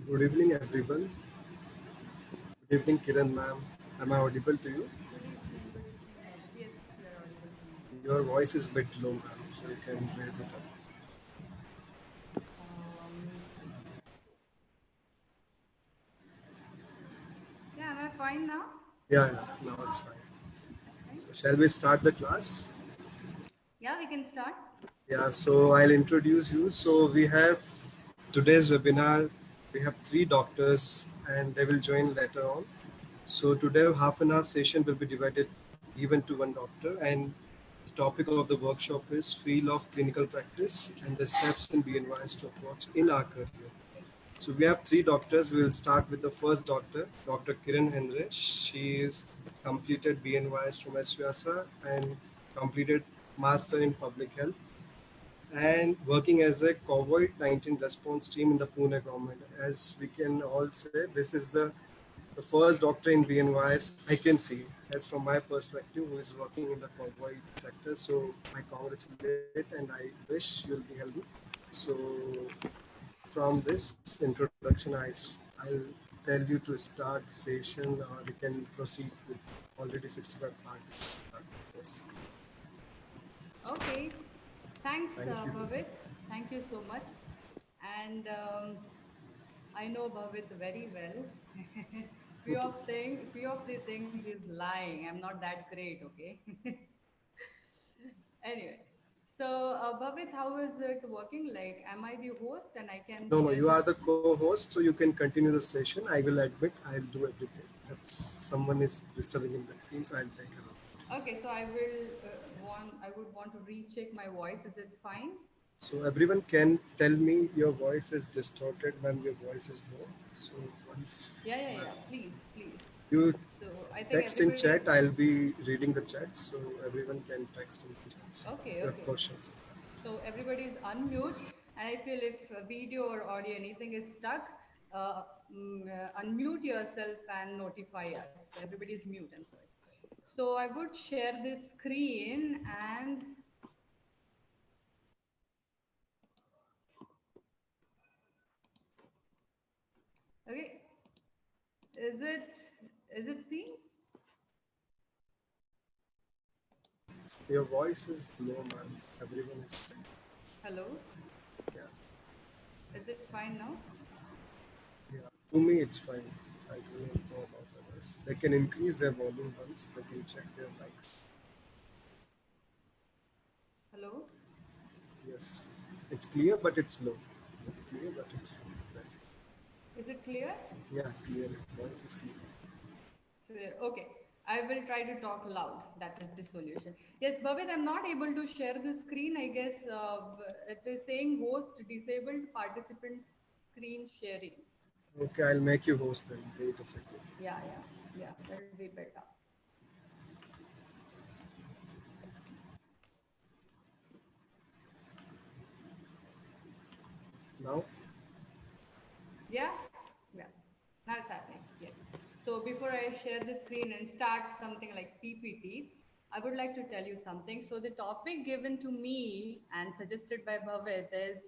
Good evening, everyone. Good evening, Kiran ma'am. Am I audible to you? Good evening, Bhavesh. Yes, you are audible to me. Your voice is a bit low, ma'am, so you can raise it up. Um, yeah, am I fine now? Yeah, now it's fine. Right? So, shall we start the class? Yeah, we can start. Yeah, so I'll introduce you. So, we have today's webinar. We have three doctors, and they will join later on. So, today, half an hour session will be divided given to one doctor, and the topic of the workshop is field of clinical practice and the steps in BNYs to approach in our career. So we have three doctors. We will start with the first doctor, Dr. Kiran Hendre. She is completed BNYS from SVSA and completed Master in Public Health and working as a COVID-19 response team in the Pune government. As we can all say, this is the first doctor in BNYS I can see, as from my perspective, who is working in the COVID sector. So I congratulate and I wish you'll be healthy. So from this introduction, I'll tell you to start the session or we can proceed with already 65 parties. Yes. Okay. Thanks, Thank you. Bhavit. Thank you so much. And I know Bhavit very well. Few of the things he's lying. I'm not that great, okay? Anyway, so Bhavit, how is it working? Like, am I the host and I can No, no, share you the are the co-host, so you can continue the session. I will admit I'll do everything. If someone is disturbing in between, so I'll take care of it. Okay, so I will I would want to recheck my voice. Is it fine? So everyone can tell me your voice is distorted when your voice is low. So once Yeah. Please, please. you So I think text in everybody. chat, I'll be reading the chat, so everyone can text in the chat. Your Okay. questions. So everybody is unmute, and I feel if video or audio anything is stuck, unmute yourself and notify us. So everybody is mute. I'm sorry. So I would share this screen and okay. Is it seen? Your voice is low, man. Everyone is saying, Hello. yeah, Is it fine now? yeah. To me, it's fine. I do not know about others. They can increase their volume once. They can check their mics. Hello. Yes, it's clear, but it's low. It's clear, but it's low. Right. Is it clear? Yeah, clear. Voice is clear. So, okay, I will try to talk loud. That is the solution. Yes, Bhavit, I'm not able to share the screen. I guess it is saying host disabled participants screen sharing. Okay, I'll make you host then. Wait a second. Yeah. That will be better. Now, Yeah, yeah. Now it's happening. Yes. So before I share the screen and start something like PPT, I would like to tell you something. So the topic given to me and suggested by Bhavit is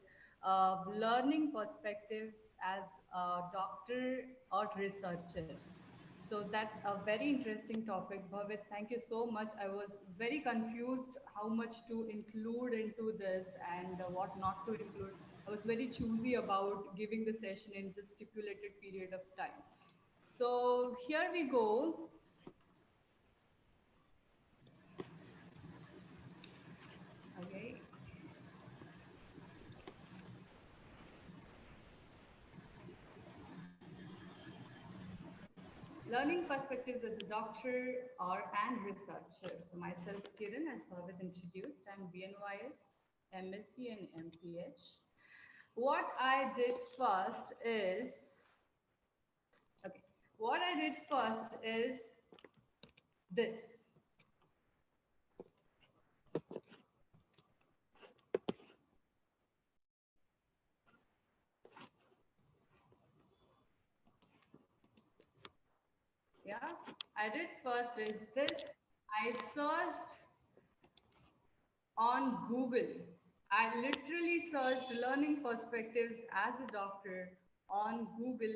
learning perspectives as a doctor or researcher. So that's a very interesting topic, Bhavit. Thank you so much. I was very confused how much to include into this and what not to include. I was very choosy about giving the session in just stipulated period of time. So here we go. Okay. Learning perspectives as a doctor or and researcher. So myself, Kiran, as Bhavit introduced, I'm BNYS, MSc and MPH. What I did first is, okay, what I did first is this. Yeah, I did first is this. I searched on Google. I literally searched learning perspectives as a doctor on Google,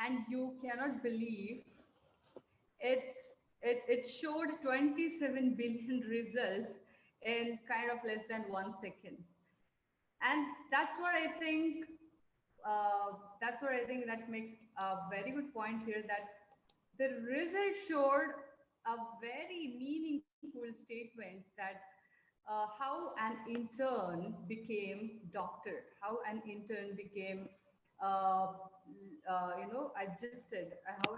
and you cannot believe it's it showed 27 billion results in kind of less than 1 second. And that's what I think that makes a very good point here, that the result showed a very meaningful statements that how an intern became doctor, how an intern became how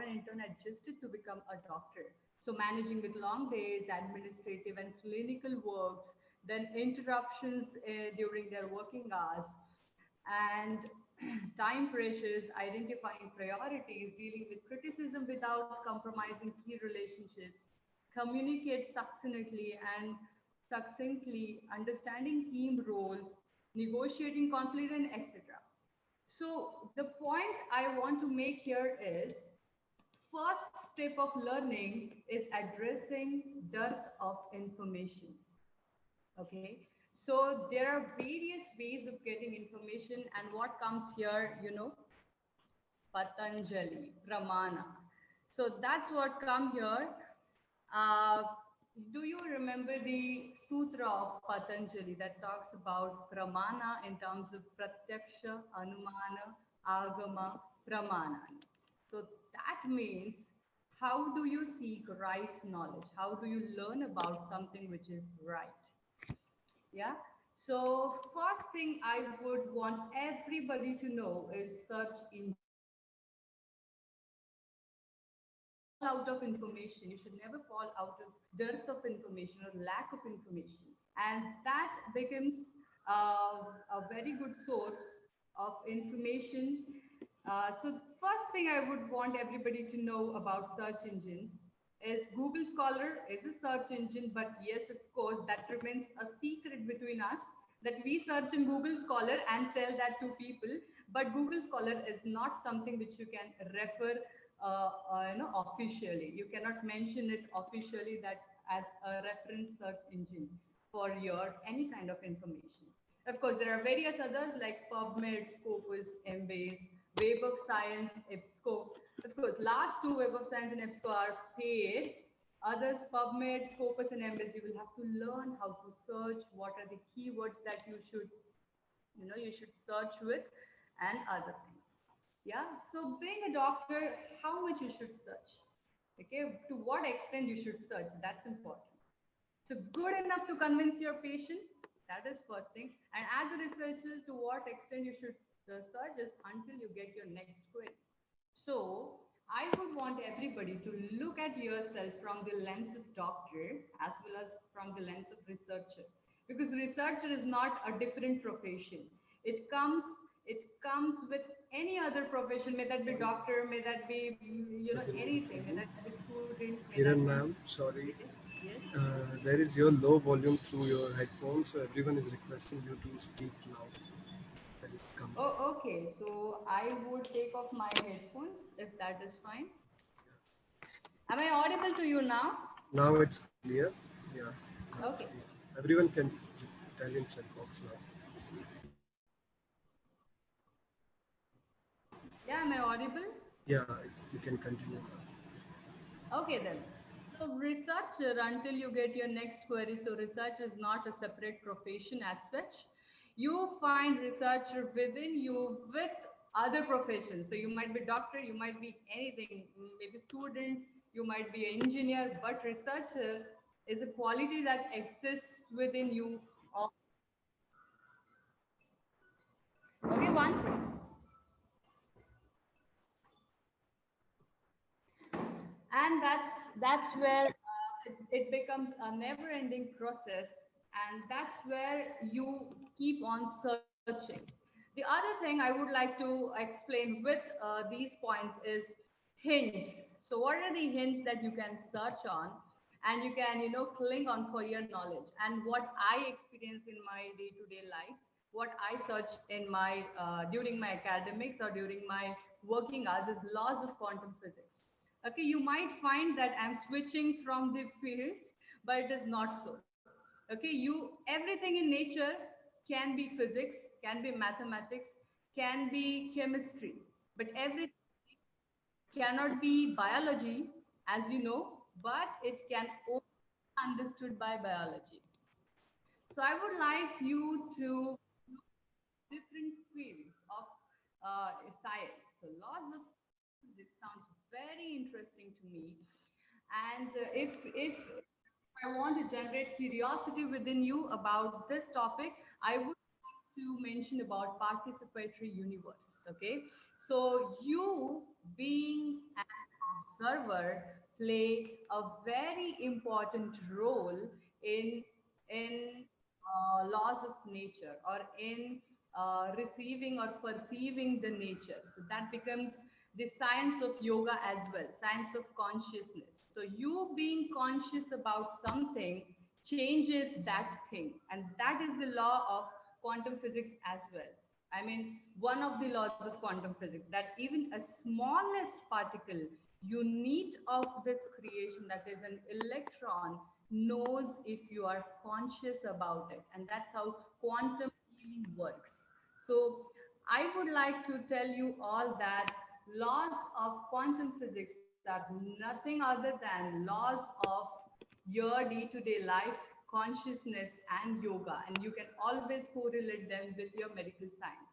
an intern adjusted to become a doctor. So managing with long days, administrative and clinical works, then interruptions during their working hours, and time pressures, identifying priorities, dealing with criticism without compromising key relationships, communicate succinctly, understanding team roles, negotiating conflict, and etc. So the point I want to make here is first step of learning is addressing dearth of information. Okay, so there are various ways of getting information, and what comes here, Patanjali, Pramana. So that's what come here. Uh, do you remember the sutra of Patanjali that talks about Pramana in terms of Pratyaksha, Anumana, Agama, Pramana? So that means how do you seek right knowledge? How do you learn about something which is right? Yeah. So first thing I would want everybody to know is search engine. Fall out of information. You should never fall out of dearth of information or lack of information. And that becomes a very good source of information. So first thing I would want everybody to know about search engines is Google Scholar is a search engine, but yes, of course, that remains a secret between us, that we search in Google Scholar and tell that to people. But Google Scholar is not something which you can refer, officially. You cannot mention it officially that as a reference search engine for your any kind of information. Of course, there are various others like PubMed, Scopus, Embase, Web of Science, EBSCO. Of course, last two, Web of Science and EBSCO, are paid. Others, PubMed, Scopus, and Embase, you will have to learn how to search, what are the keywords that you should search with, and other things. Yeah. So being a doctor, how much you should search? Okay. To what extent you should search? That's important. So good enough to convince your patient. That is first thing. And as a researcher, to what extent you should search is until you get your next query. So I would want everybody to look at yourself from the lens of doctor as well as from the lens of researcher, because researcher is not a different profession. It comes it comes with any other profession, may that be doctor, may that be anything, may that be student, may that Kiran be ma'am, sorry. yes, yes. There is your low volume through your headphones, so everyone is requesting you to speak loud. That is come. Oh, okay. So I would take off my headphones if that is fine. Am I audible to you now? Now it's clear. Yeah, now it's Okay. clear. Everyone can tell in chat box now. Yeah, am I audible? Yeah, you can continue now. Okay then. So researcher until you get your next query. So research is not a separate profession as such. You find researcher within you with other professions. So you might be doctor, you might be anything, maybe student, you might be an engineer, but researcher is a quality that exists within you. Okay, one second. And that's where it becomes a never ending process, and that's where you keep on searching. The other thing I would like to explain with these points is hints. So what are the hints that you can search on and you can cling on for your knowledge? And what I experience in my day to day life, what I search in my during my academics or during my working hours, is laws of quantum physics. Okay, you might find that I'm switching from the fields, but it is not so. Okay, everything in nature can be physics, can be mathematics, can be chemistry, but everything cannot be biology, as you know, but it can only be understood by biology. So I would like you to look at different fields of science. So laws of physics sounds very interesting to me. And if I want to generate curiosity within you about this topic, I would like to mention about participatory universe. Okay, so you being an observer play a very important role in laws of nature, or in receiving or perceiving the nature. So that becomes the science of yoga as well, science of consciousness. So you being conscious about something changes that thing, and that is the law of quantum physics as well. I mean, one of the laws of quantum physics, that even a smallest particle unit of this creation, that is an electron, knows if you are conscious about it. And that's how quantum healing works. So I would like to tell you all that laws of quantum physics are nothing other than laws of your day-to-day life, consciousness, and yoga. And you can always correlate them with your medical science.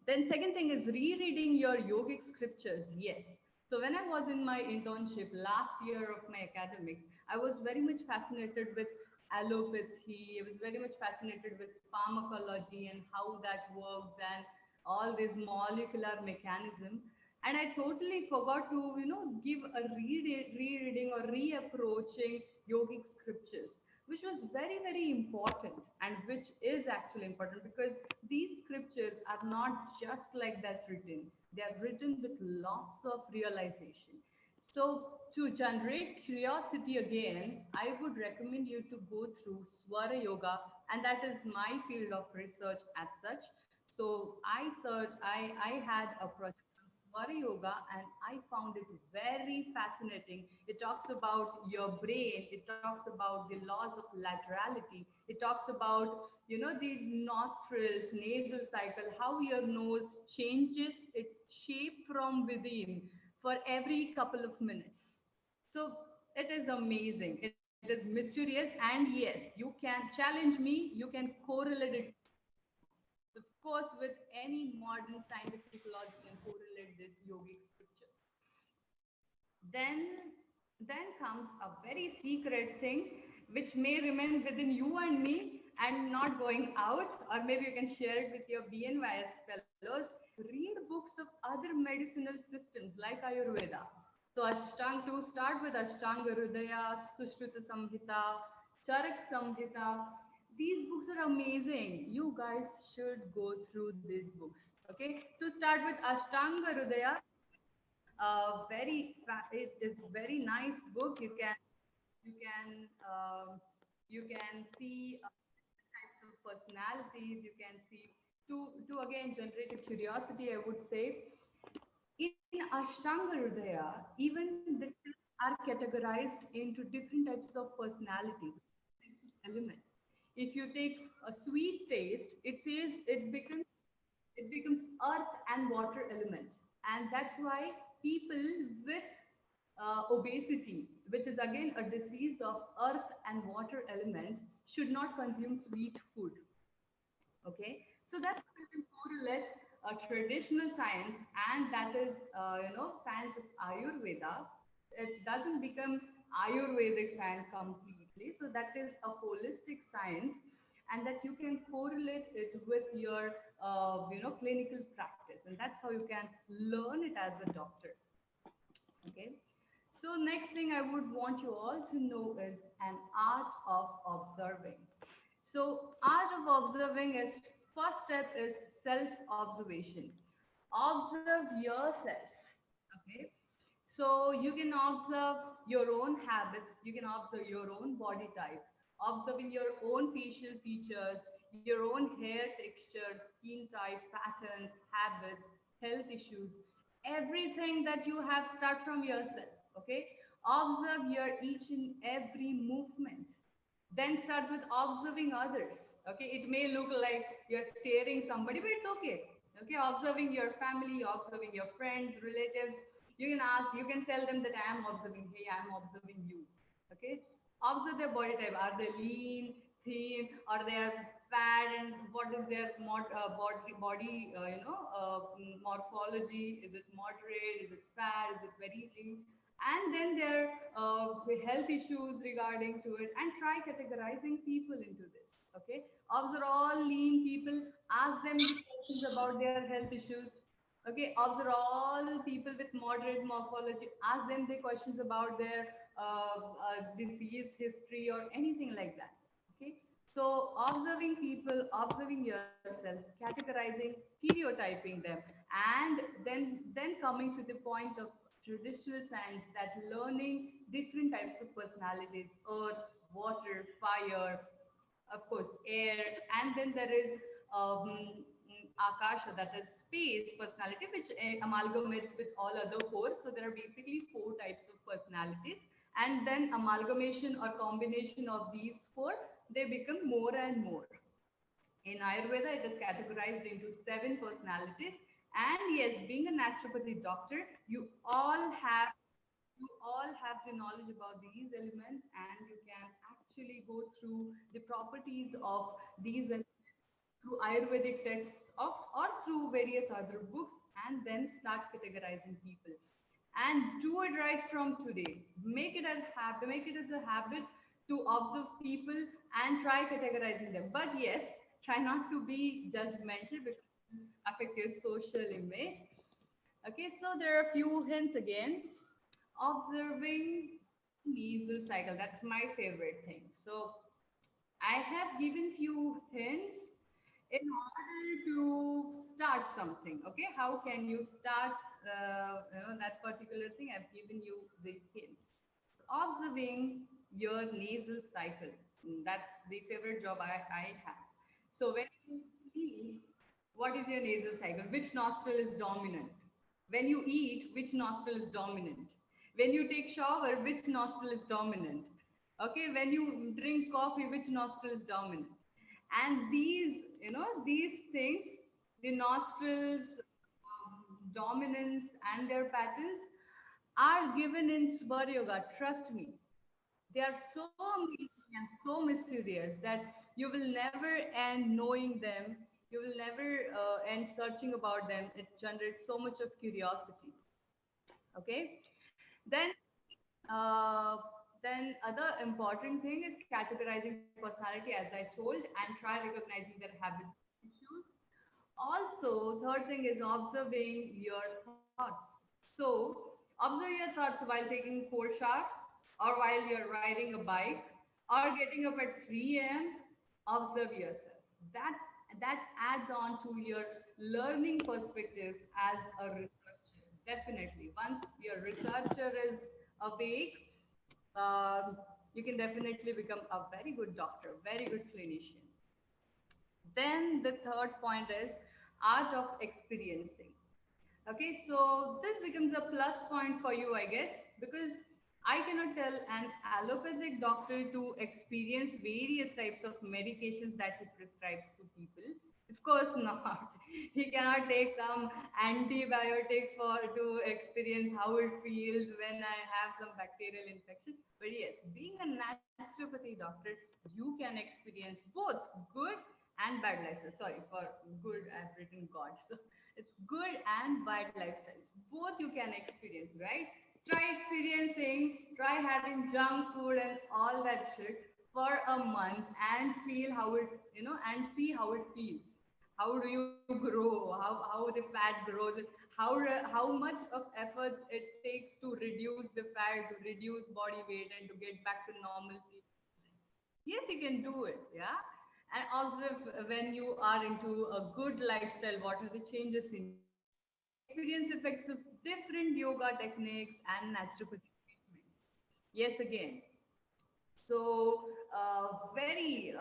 Then second thing is rereading your yogic scriptures. Yes. So when I was in my internship last year of my academics, I was very much fascinated with allopathy. I was very much fascinated with pharmacology and how that works and all this molecular mechanism. And I totally forgot to, give a rereading or reapproaching yogic scriptures, which was very, very important, and which is actually important because these scriptures are not just like that written, they are written with lots of realization. So, to generate curiosity again, I would recommend you to go through Swara Yoga, and that is my field of research as such. So, I had a project Swara Yoga, and I found it very fascinating. It talks about your brain, it talks about the laws of laterality, it talks about, the nostrils, nasal cycle, how your nose changes its shape from within for every couple of minutes. So it is amazing. It is mysterious, and yes, you can challenge me, you can correlate it. Of course, with any modern scientific law, you can correlate this yogic scriptures. Then then comes a very secret thing which may remain within you and me and not going out, or maybe you can share it with your BNYS fellows. Read books of other medicinal systems like Ayurveda. So Ashtang, to start with Ashtanga Hridaya, Sushruta Samhita, Charak Samhita, these books are amazing. You guys should go through these books. Okay, to start with Ashtanga Hridaya, it is very nice book. You can you can see types of personalities. You can see, to again generate a curiosity, I would say, in Ashtanga Hridaya, even the pills are categorized into different types of personalities, types of elements. If you take a sweet taste, it says it becomes earth and water element, and that's why people with obesity, which is again a disease of earth and water element, should not consume sweet food. Okay, so that's how you can correlate traditional science, and that is, science of Ayurveda. It doesn't become Ayurvedic science completely. So that is a holistic science, and that you can correlate it with your, clinical practice, and that's how you can learn it as a doctor. Okay. So next thing I would want you all to know is an art of observing. So art of observing is, first step is self-observation. Observe yourself. Okay. So you can observe your own habits, you can observe your own body type, observing your own facial features, your own hair texture, skin type, patterns, habits, health issues. Everything that you have, start from yourself. Okay, observe your each and every movement, then starts with observing others. Okay, it may look like you're staring somebody, but it's okay. Okay, observing your family, observing your friends, relatives. You can ask, you can tell them that I am observing, hey, I am observing you. Okay, observe their body type. Are they lean, thin, or they are fat, and what is their body morphology? Is it moderate? Is it fat? Is it very lean? And then their health issues regarding to it, and try categorizing people into this. Okay, observe all lean people, ask them the questions about their health issues. Okay, observe all people with moderate morphology, ask them the questions about their disease history or anything like that. Okay, so observing people, observing yourself, categorizing, stereotyping them, and then coming to the point of traditional science, that learning different types of personalities: earth, water, fire, of course, air, and then there is akasha, that is space personality, which amalgamates with all other four. So there are basically four types of personalities, and then amalgamation or combination of these four, they become more and more. In Ayurveda, it is categorized into seven personalities. And yes, being a naturopathy doctor, you all have the knowledge about these elements, and you can actually go through the properties of these elements through Ayurvedic texts of, or through various other books, and then start categorizing people. And do it right from today. Make it a habit, make it as a habit to observe people and try categorizing them. But yes, try not to be judgmental because it will affect your social image. Okay, so there are a few hints again. Observing nasal cycle. That's my favorite thing. So I have given few hints in order to start something. Okay, how can you start that particular thing? I've given you the hints. So observing your nasal cycle. That's the favorite job I have. So when you see, what is your nasal cycle? Which nostril is dominant? When you eat, which nostril is dominant? When you take shower, which nostril is dominant? Okay, when you drink coffee, which nostril is dominant? And these things, the nostrils, dominance, and their patterns are given in Swar Yoga. Trust me, they are so amazing and so mysterious that you will never end knowing them. You will never end searching about them. It generates so much of curiosity. Okay, then uh, then other important thing is categorizing personality, as I told, and try recognizing their habits and issues. Also, third thing is observing your thoughts. So, observe your thoughts while taking 4 shower, or while you're riding a bike, or getting up at 3 a.m. Observe yourself. That adds on to your learning perspective as a researcher. Definitely. Once your researcher is awake, um, you can definitely become a very good doctor, very good clinician. Then the third point is art of experiencing. Okay, so this becomes a plus point for you, I guess, because I cannot tell an allopathic doctor to experience various types of medications that he prescribes to people. Of course not. He cannot take some antibiotic for to experience how it feels when I have some bacterial infection. But yes, being a naturopathy doctor, you can experience both good and bad lifestyles. Sorry, for good I've written God. So it's good and bad lifestyles. Both you can experience, right? Try experiencing, try having junk food and all that shit for a month and feel how it, and see how it feels. How do you grow? How the fat grows? How much of efforts it takes to reduce the fat, to reduce body weight, and to get back to normalcy. Yes, you can do it. Yeah. And observe when you are into a good lifestyle, what are the changes in you? Experience effects of different yoga techniques and naturopathy treatments. Yes, again. So, very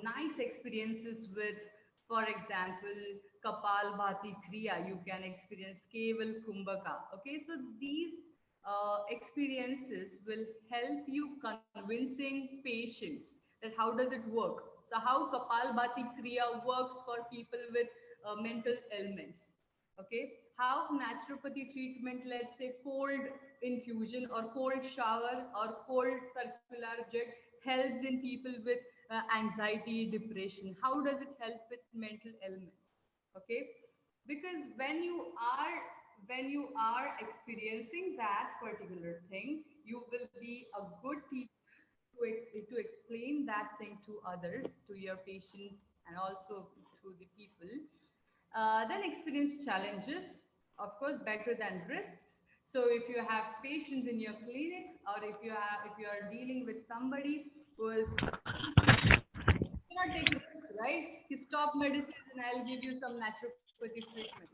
nice experiences with, for example, Kapalbhati Kriya, you can experience Keval Kumbhaka. Okay, so these experiences will help you convincing patients that how does it work. So how Kapalbhati Kriya works for people with mental ailments. Okay, how naturopathy treatment, let's say cold infusion or cold shower or cold circular jet helps in people with anxiety, depression. How does it help with mental ailments? Okay, because when you are experiencing that particular thing, you will be a good teacher to explain that thing to others, to your patients, and also to the people. Then experience challenges, of course, better than risks. So if you have patients in your clinics, or if you are dealing with somebody who is cannot take risks, right? You stop medicines and I'll give you some naturopathic treatment.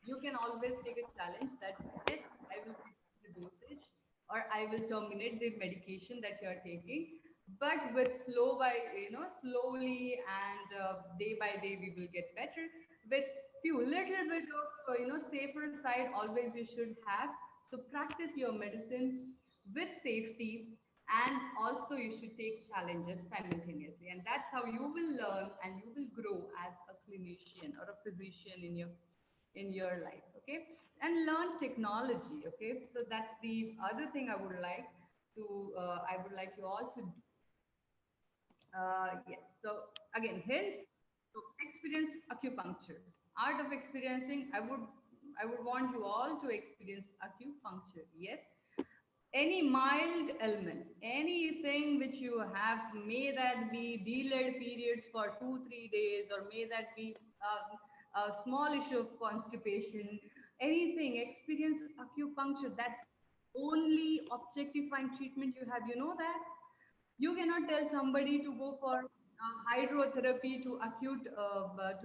You can always take a challenge that yes, I will reduce the dosage or I will terminate the medication that you are taking, but with slowly and day by day we will get better. With few little bit of safer side always you should have. So practice your medicine with safety, and also you should take challenges simultaneously, and that's how you will learn and you will grow as a clinician or a physician in your life. Okay, and learn technology. Okay, so that's the other thing I would like you all to do. Yes. So again, hence, so experience acupuncture. Art of experiencing. I would want you all to experience acupuncture. Yes. Any mild ailments, anything which you have, may that be delayed periods for 2 3 days, or may that be a small issue of constipation, anything, experience acupuncture. That's only objectifying treatment you have. You know that you cannot tell somebody to go for hydrotherapy to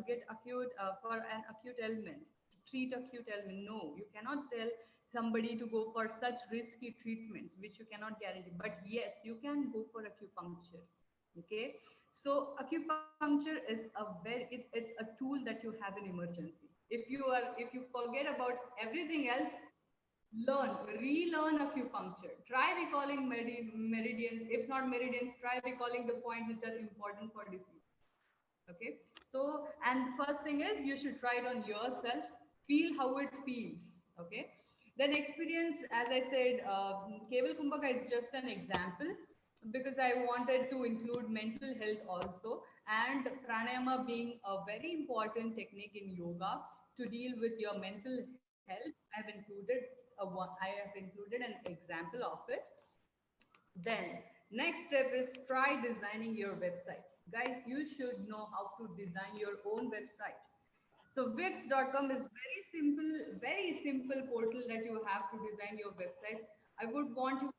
get acute for an acute ailment, to treat acute ailment. No, you cannot tell somebody to go for such risky treatments which you cannot guarantee, but yes, you can go for acupuncture. Okay, so acupuncture is a very it's a tool that you have in emergency. If you forget about everything else, relearn acupuncture. Try recalling meridians. If not meridians, try recalling the points which are important for disease. Okay. So, and first thing is you should try it on yourself. Feel how it feels. Okay. Then experience, as I said, Keval Kumbhaka is just an example because I wanted to include mental health also, and pranayama being a very important technique in yoga to deal with your mental health. I have included an example of it. Then next step is try designing your website. Guys, you should know how to design your own website. So Wix.com is very simple portal that you have to design your website. I would want you to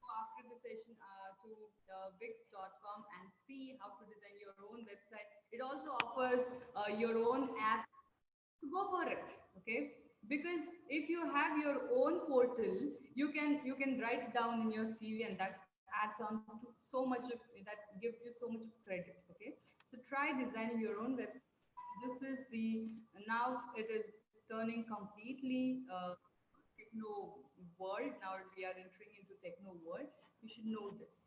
go after the session to Wix.com and see how to design your own website. It also offers your own apps, so go for it. Okay, because if you have your own portal, you can write it down in your CV, and that adds on to so much of that, gives you so much of credit. Okay, so try designing your own website. This is the now it is turning completely techno world. Now we are entering into techno world. You should know this.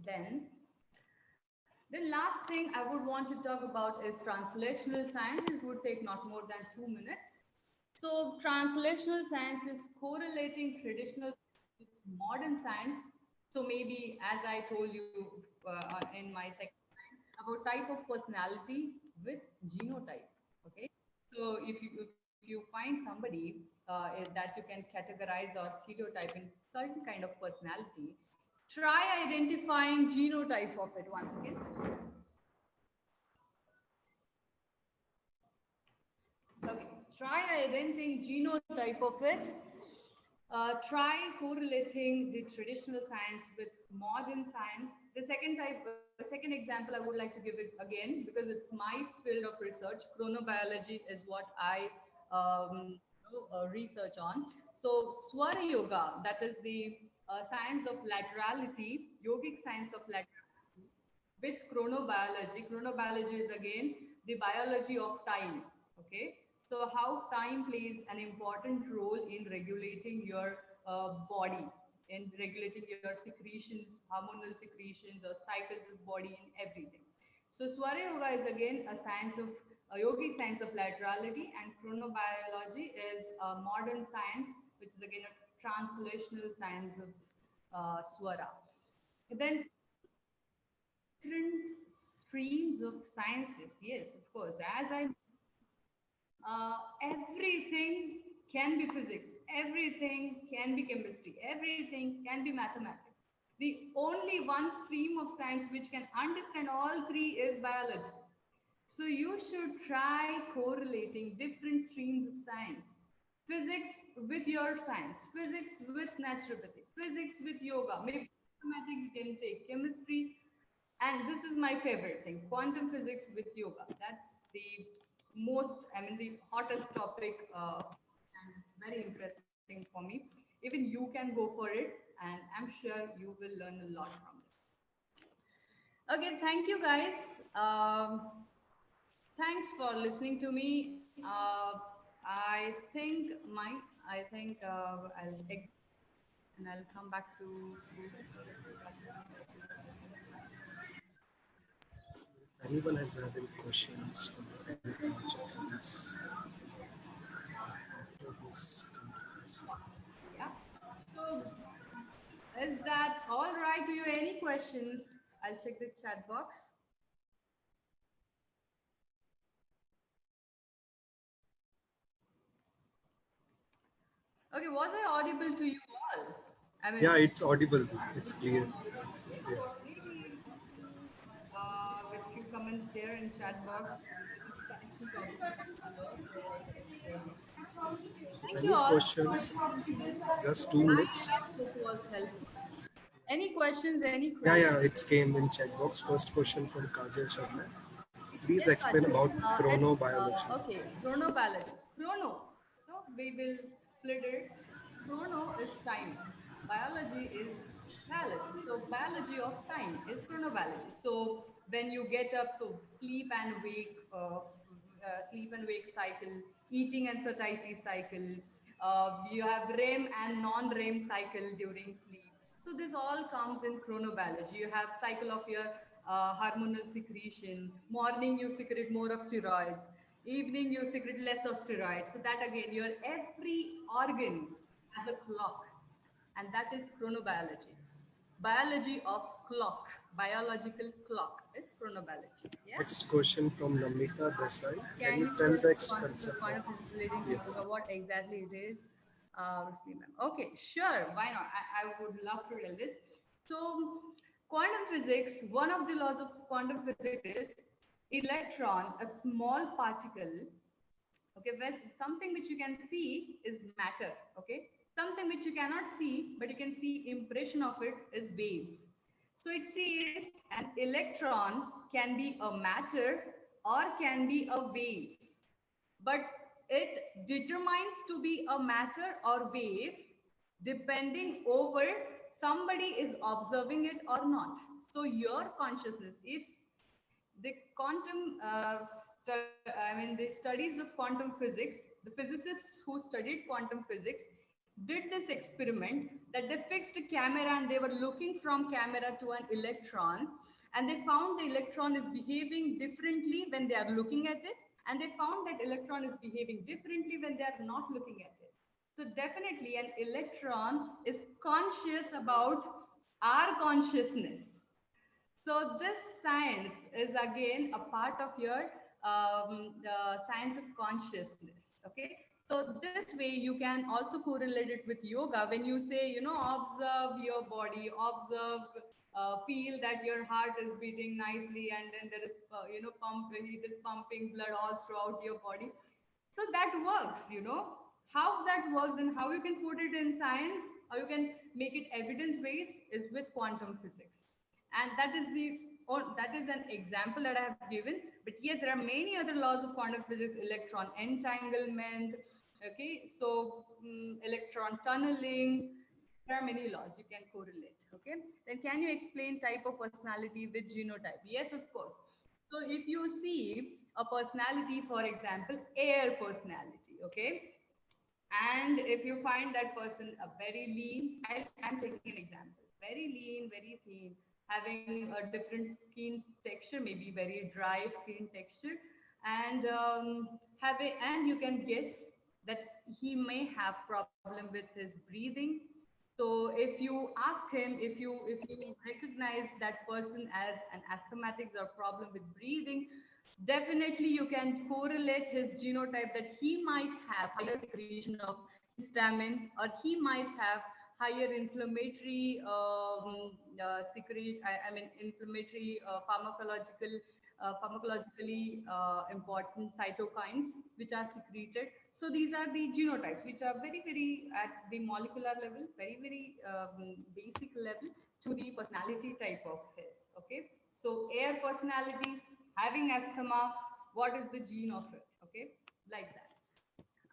Then last thing I would want to talk about is translational science. It would take not more than 2 minutes. So translational science is correlating traditional with modern science. So maybe, as I told you in my second slide, about type of personality with genotype. Okay. So if you find somebody that you can categorize or stereotype in certain kind of personality, try identifying genotype of it once again. Okay, try identifying genotype of it. Try correlating the traditional science with modern science. The second example, I would like to give it again because it's my field of research. Chronobiology is what I research on. So Swara Yoga, that is the science of laterality, yogic science of laterality with chronobiology. Chronobiology is again the biology of time. Okay, so how time plays an important role in regulating your body, in regulating your secretions, hormonal secretions, or cycles of body in everything. So Swara Yoga is again a science of a yogic science of laterality, and chronobiology is a modern science, which is again a translational science of Swara. Then different streams of sciences, yes, of course. As I everything can be physics, everything can be chemistry, everything can be mathematics. The only one stream of science which can understand all three is biology. So you should try correlating different streams of science. Physics with your science, physics with naturopathy, physics with yoga, maybe mathematics you can take, chemistry, and this is my favorite thing, quantum physics with yoga. That's the most, I mean, the hottest topic, and it's very interesting for me. Even you can go for it, and I'm sure you will learn a lot from this. Okay, thank you guys. Thanks for listening to me. I think I'll exit and I'll come back to. If anyone has any questions from the agriculture class after this conference. Yeah. So, is that all right to you? Any questions? I'll check the chat box. Okay, was I audible to you all? I mean, Yeah, it's audible. It's clear. Yeah. with few comments there in chat box. Thank you Any all. questions? Just I 2 minutes. guess this was helpful. Any questions? Any Yeah, queries? yeah, it came in chat box. First question from Kajal Sharma. Please Yes, explain Kajal. about It's chronobiology. okay. Chronobiology. Chrono. So we will split it. Chrono is time. Biology is biology. So biology of time is chronobiology. So when you get up, so sleep and wake cycle, eating and satiety cycle. You have REM and non-REM cycle during sleep. So this all comes in chronobiology. You have cycle of your hormonal secretion. Morning you secrete more of steroids. Evening you secrete less of steroids. So that again, your every organ has a clock, and that is chronobiology. Biology of clock, biological clock is chronobiology. Yeah. Next question from Namita Desai. Can Can you you tell share the the extra concept of concept quantum of physics relating to yeah. yoga? What exactly it is? Okay, sure. Why not? I would love to tell this. So, quantum physics, one of the laws of quantum physics is electron, a small particle. Okay, well, something which you can see is matter. Okay, something which you cannot see, but you can see impression of it is wave. So it says an electron can be a matter or can be a wave, but it determines to be a matter or wave depending over somebody is observing it or not. So your consciousness, if the quantum I mean the studies of quantum physics, the physicists who studied quantum physics did this experiment that they fixed a camera and they were looking from camera to an electron, and they found the electron is behaving differently when they are looking at it, and they found that electron is behaving differently when they are not looking at it. So definitely an electron is conscious about our consciousness. So this science is again a part of your the science of consciousness. Okay. So this way you can also correlate it with yoga when you say, observe your body, observe, feel that your heart is beating nicely, and then there is, it is pumping blood all throughout your body. So that works. How that works and how you can put it in science, how you can make it evidence based is with quantum physics. And that is an example that I have given. But yes, there are many other laws of quantum physics: electron entanglement. Okay, so electron tunneling. There are many laws you can correlate. Okay, then can you explain type of personality with genotype? Yes, of course. So if you see, a personality, for example, air personality, okay? And if you find that person a very lean, I'm taking an example, very lean, very thin, having a different skin texture, maybe very dry skin texture, and and you can guess that he may have problem with his breathing. So if you ask him, if you recognize that person as an asthmatic or problem with breathing, definitely you can correlate his genotype that he might have higher secretion of histamine, or he might have higher inflammatory I mean inflammatory pharmacologically important cytokines which are secreted. So these are the genotypes which are very, very at the molecular level, very, very basic level to the personality type of his. Okay, so air personality, having asthma, what is the gene of it? Okay, like that.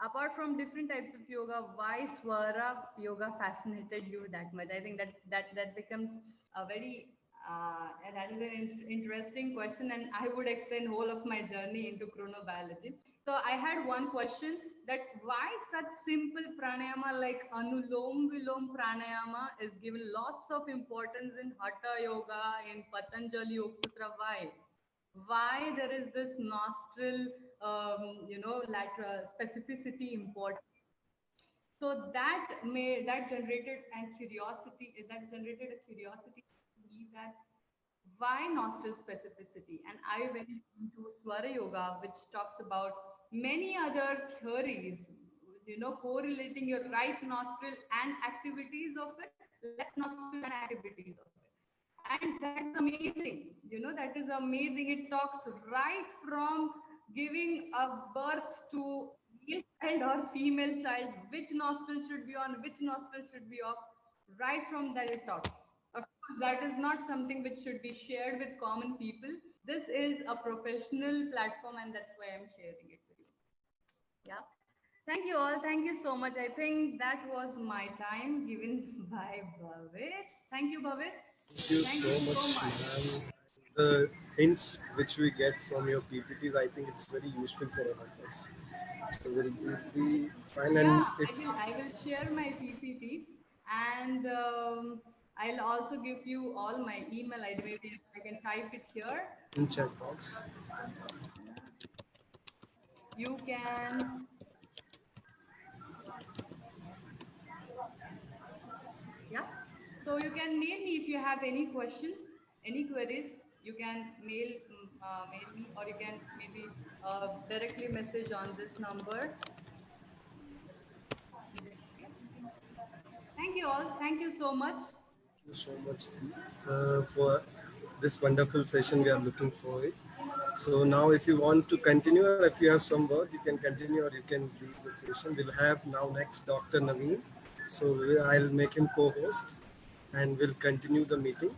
Apart from different types of yoga, why Swara yoga fascinated you that much? I think that becomes a very that is an interesting question, and I would explain whole of my journey into chronobiology. So I had one question, that why such simple pranayama like Anulom Vilom pranayama is given lots of importance in Hatha yoga, in Patanjali Yoga Sutra. Why there is this nostril lateral specificity important? So that generated a curiosity to me, that why nostril specificity. And I went into Swara Yoga, which talks about many other theories, correlating your right nostril and activities of it, left nostril and activities of it. And that is amazing. That is amazing. It talks right from giving a birth to male child or female child, which nostril should be on, which nostril should be off. Right from that it talks. Of course, that is not something which should be shared with common people. This is a professional platform, and that's why I'm sharing it with you. Yeah. Thank you all. Thank you so much. I think that was my time given by Bhavit. Thank you, Bhavit. Thank you Thank you so so much, much. ma'am. The hints which we get from your PPTs, I think it's very useful for all of us. So we'll be fine. Yeah, And if I will share my PPT, and I'll also give you all my email ID. Maybe I can type it here. in chat box, You can, yeah. So you can mail me if you have any questions, any queries. You can mail me, or you can maybe directly message on this number. Thank you all. Thank you so much. thank you so much for this wonderful session. We are looking for it. So now, if you want to continue, or if you have some work, you can continue, or you can leave the session. We'll have now next Dr. Naveen. So I'll make him co-host, and we'll continue the meeting.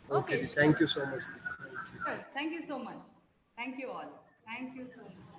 Okay, Okay, thank sure. you so much. Thank you. Sure. Thank you so much. Thank you all. Thank you so much.